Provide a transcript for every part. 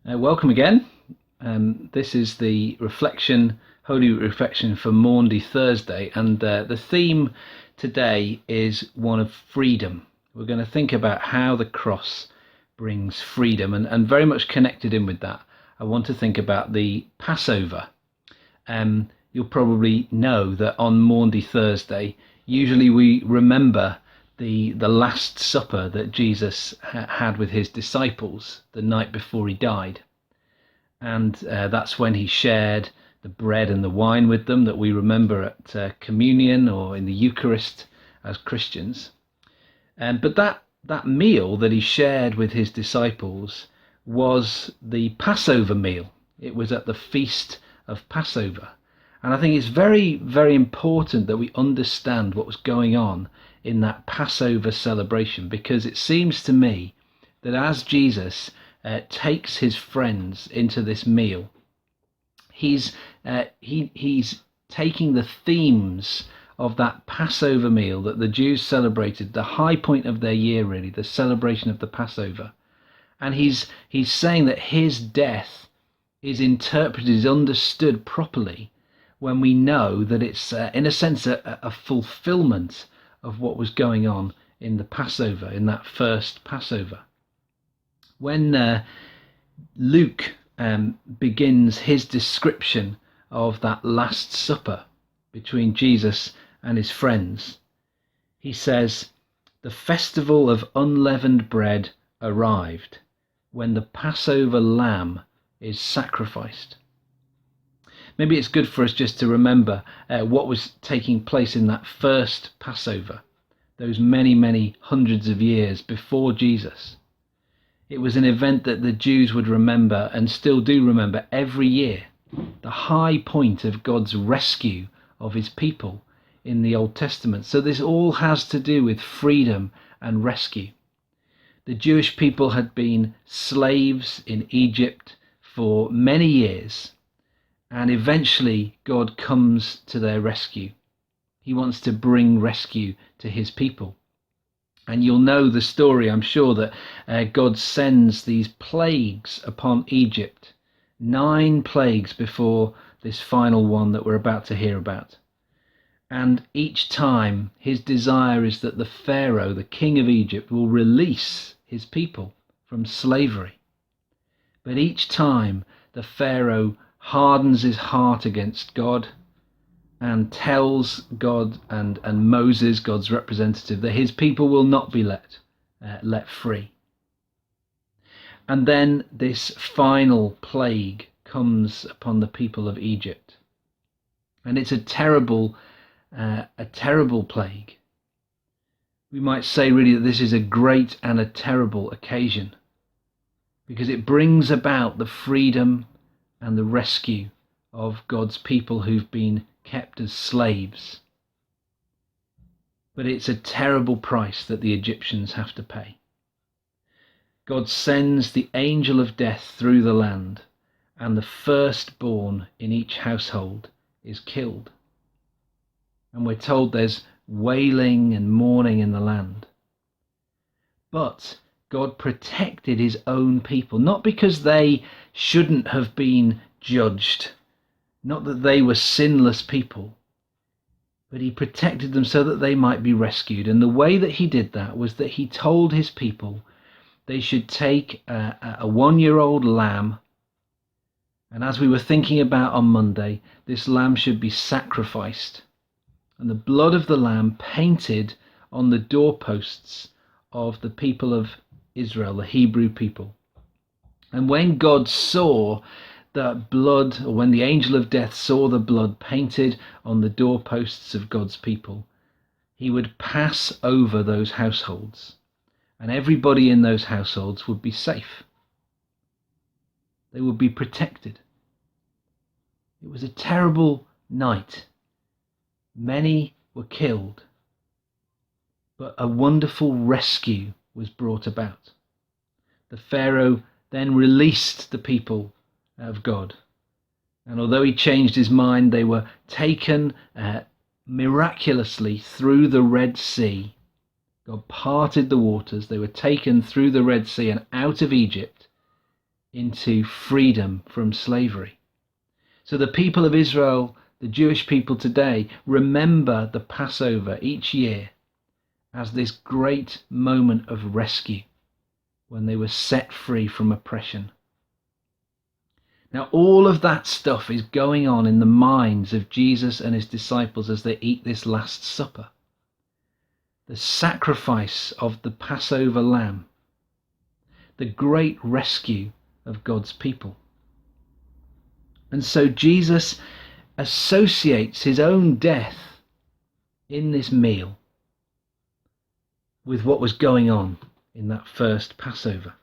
Welcome again. This is the Holy Reflection for Maundy Thursday, and the theme today is one of freedom. We're going to think about how the cross brings freedom, and very much connected in with that, I want to think about the Passover. You'll probably know that on Maundy Thursday, usually we remember the Last Supper that Jesus had with his disciples the night before he died. And that's when he shared the bread and the wine with them that we remember at communion or in the Eucharist as Christians. But that meal that he shared with his disciples was the Passover meal. It was at the Feast of Passover. And I think it's very, very important that we understand what was going on in that Passover celebration, because it seems to me that as Jesus takes his friends into this meal, he's taking the themes of that Passover meal that the Jews celebrated, the high point of their year, really, the celebration of the Passover. And he's saying that his death is interpreted, is understood properly when we know that it's, in a sense, a fulfillment of what was going on in the Passover, in that first Passover. When Luke begins his description of that Last Supper between Jesus and his friends, he says, "The festival of unleavened bread arrived, when the Passover lamb is sacrificed." Maybe it's good for us just to remember what was taking place in that first Passover, those many, many hundreds of years before Jesus. It was an event that the Jews would remember and still do remember every year, the high point of God's rescue of his people in the Old Testament. So this all has to do with freedom and rescue. The Jewish people had been slaves in Egypt for many years, and eventually God comes to their rescue. He wants to bring rescue to his people. And you'll know the story, I'm sure, that God sends these plagues upon Egypt, 9 plagues before this final one that we're about to hear about. And each time his desire is that the Pharaoh, the king of Egypt, will release his people from slavery. But each time the Pharaoh hardens his heart against God and tells God and Moses, God's representative, that his people will not be let free. And then this final plague comes upon the people of Egypt. And it's a terrible plague. We might say really that this is a great and a terrible occasion, because it brings about the freedom and the rescue of God's people who've been kept as slaves. But it's a terrible price that the Egyptians have to pay. God sends the angel of death through the land, and the firstborn in each household is killed. And we're told there's wailing and mourning in the land. But God protected his own people, not because they shouldn't have been judged, not that they were sinless people, but he protected them so that they might be rescued. And the way that he did that was that he told his people they should take a 1-year-old lamb, and as we were thinking about on Monday, this lamb should be sacrificed, and the blood of the lamb painted on the doorposts of the people of Israel, the Hebrew people. And when God saw the blood, or when the angel of death saw the blood painted on the doorposts of God's people, he would pass over those households, and everybody in those households would be safe. They would be protected. It was a terrible night. Many were killed, but a wonderful rescue was brought about. The Pharaoh then released the people of God, and although he changed his mind, they were taken miraculously through the Red Sea. God parted the waters. They were taken through the Red Sea and out of Egypt into freedom from slavery. So the people of Israel, the Jewish people today, remember the Passover each year as this great moment of rescue when they were set free from oppression. Now, all of that stuff is going on in the minds of Jesus and his disciples as they eat this Last Supper. The sacrifice of the Passover lamb, the great rescue of God's people. And so Jesus associates his own death in this meal with what was going on in that first Passover.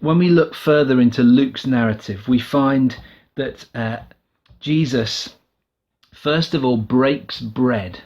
When we look further into Luke's narrative, we find that Jesus, first of all, breaks bread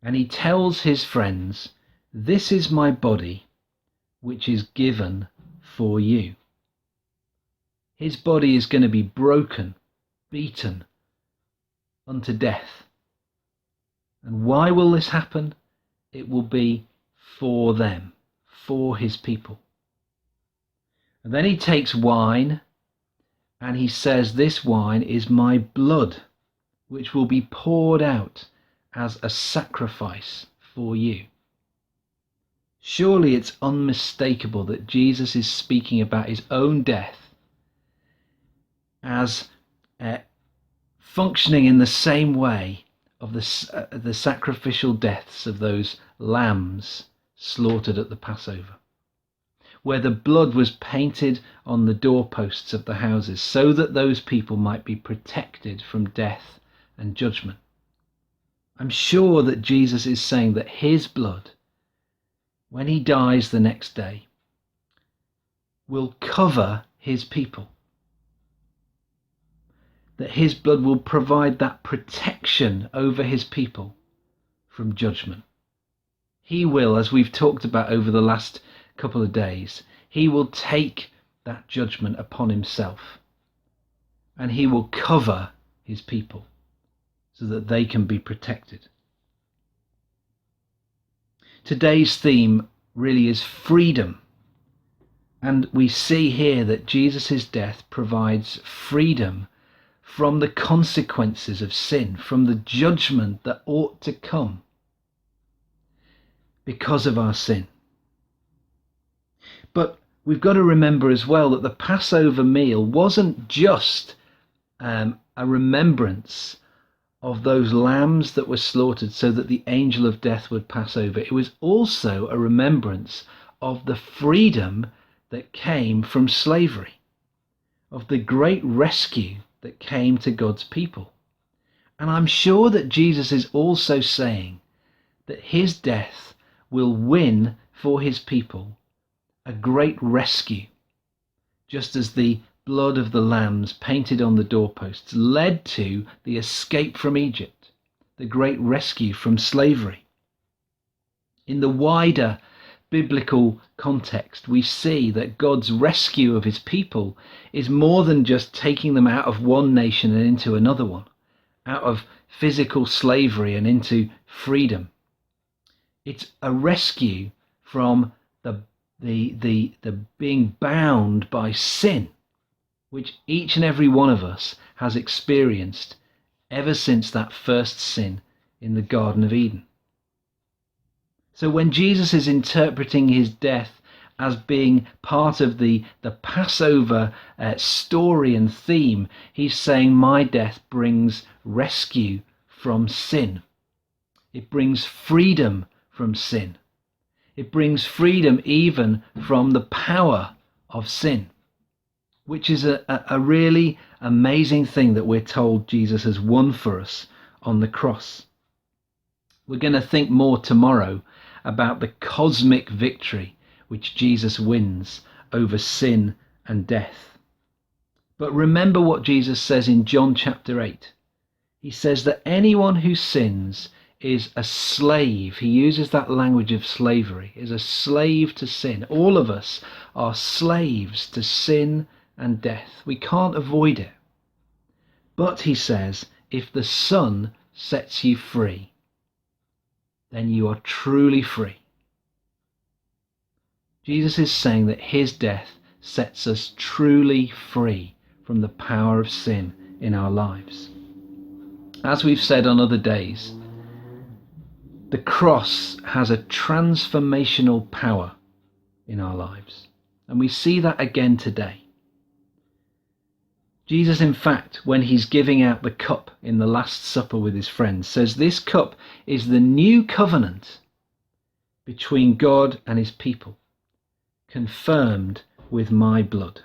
and he tells his friends, "This is my body, which is given for you." His body is going to be broken, beaten unto death. And why will this happen? It will be for them, for his people. And then he takes wine and he says, "This wine is my blood, which will be poured out as a sacrifice for you." Surely it's unmistakable that Jesus is speaking about his own death as functioning in the same way of the sacrificial deaths of those lambs slaughtered at the Passover, where the blood was painted on the doorposts of the houses so that those people might be protected from death and judgment. I'm sure that Jesus is saying that his blood, when he dies the next day, will cover his people. That his blood will provide that protection over his people from judgment. He will, as we've talked about over the last couple of days, he will take that judgment upon himself and he will cover his people so that they can be protected. Today's theme really is freedom. And we see here that Jesus' death provides freedom from the consequences of sin, from the judgment that ought to come because of our sin. But we've got to remember as well that the Passover meal wasn't just a remembrance of those lambs that were slaughtered so that the angel of death would pass over. It was also a remembrance of the freedom that came from slavery, of the great rescue that came to God's people. And I'm sure that Jesus is also saying that his death will win for his people a great rescue, just as the blood of the lambs painted on the doorposts led to the escape from Egypt, the great rescue from slavery. In the wider biblical context, we see that God's rescue of his people is more than just taking them out of one nation and into another one, out of physical slavery and into freedom. It's a rescue from the being bound by sin, which each and every one of us has experienced ever since that first sin in the Garden of Eden. So when Jesus is interpreting his death as being part of the Passover story and theme, he's saying my death brings rescue from sin. It brings freedom from sin. It brings freedom even from the power of sin, which is a really amazing thing that we're told Jesus has won for us on the cross. We're going to think more tomorrow about the cosmic victory which Jesus wins over sin and death. But remember what Jesus says in John chapter 8. He says that anyone who sins is a slave. He uses that language of slavery, is a slave to sin. All of us are slaves to sin and death. We can't avoid it. But he says, if the Son sets you free, then you are truly free. Jesus is saying that his death sets us truly free from the power of sin in our lives. As we've said on other days, the cross has a transformational power in our lives. And we see that again today. Jesus, in fact, when he's giving out the cup in the Last Supper with his friends, says this cup is the new covenant between God and his people, confirmed with my blood.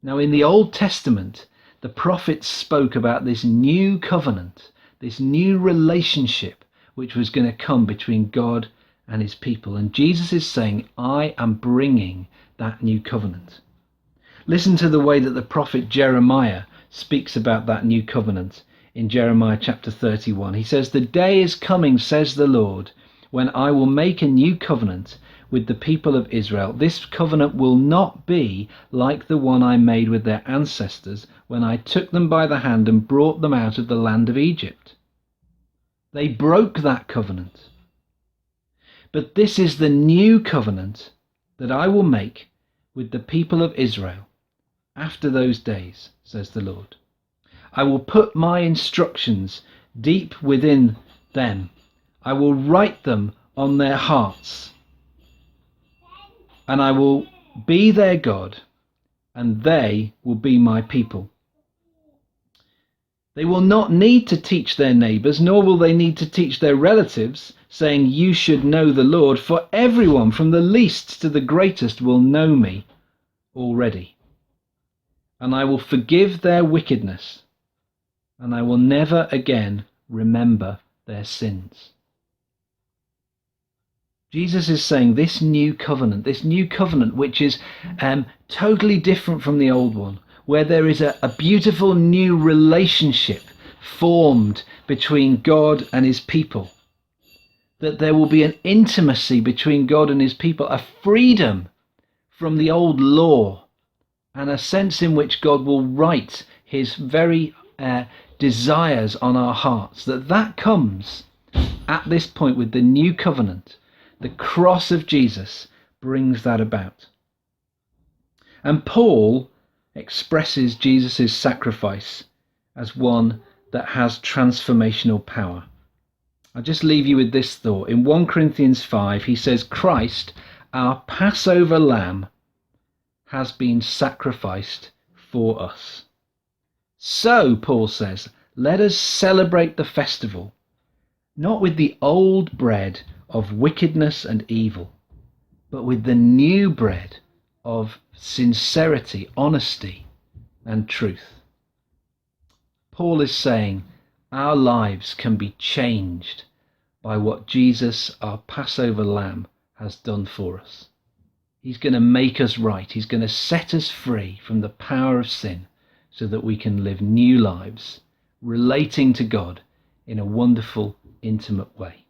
Now, in the Old Testament, the prophets spoke about this new covenant, this new relationship which was going to come between God and his people. And Jesus is saying, I am bringing that new covenant. Listen to the way that the prophet Jeremiah speaks about that new covenant in Jeremiah chapter 31. He says, "The day is coming, says the Lord, when I will make a new covenant with the people of Israel. This covenant will not be like the one I made with their ancestors when I took them by the hand and brought them out of the land of Egypt." They broke that covenant. But this is the new covenant that I will make with the people of Israel after those days, says the Lord. I will put my instructions deep within them. I will write them on their hearts. And I will be their God, and they will be my people. They will not need to teach their neighbours, nor will they need to teach their relatives, saying, "You should know the Lord," for everyone from the least to the greatest will know me already. And I will forgive their wickedness, and I will never again remember their sins. Jesus is saying this new covenant which is totally different from the old one, where there is a beautiful new relationship formed between God and his people, that there will be an intimacy between God and his people, a freedom from the old law, and a sense in which God will write his very desires on our hearts, that comes at this point with the new covenant. The cross of Jesus brings that about. And Paul expresses Jesus' sacrifice as one that has transformational power. I'll just leave you with this thought. In 1 Corinthians 5, he says, Christ, our Passover lamb, has been sacrificed for us. So, Paul says, let us celebrate the festival, not with the old bread of wickedness and evil, but with the new bread of sincerity, honesty, and truth. Paul is saying our lives can be changed by what Jesus, our Passover lamb, has done for us. He's going to make us right. He's going to set us free from the power of sin so that we can live new lives, relating to God in a wonderful, intimate way.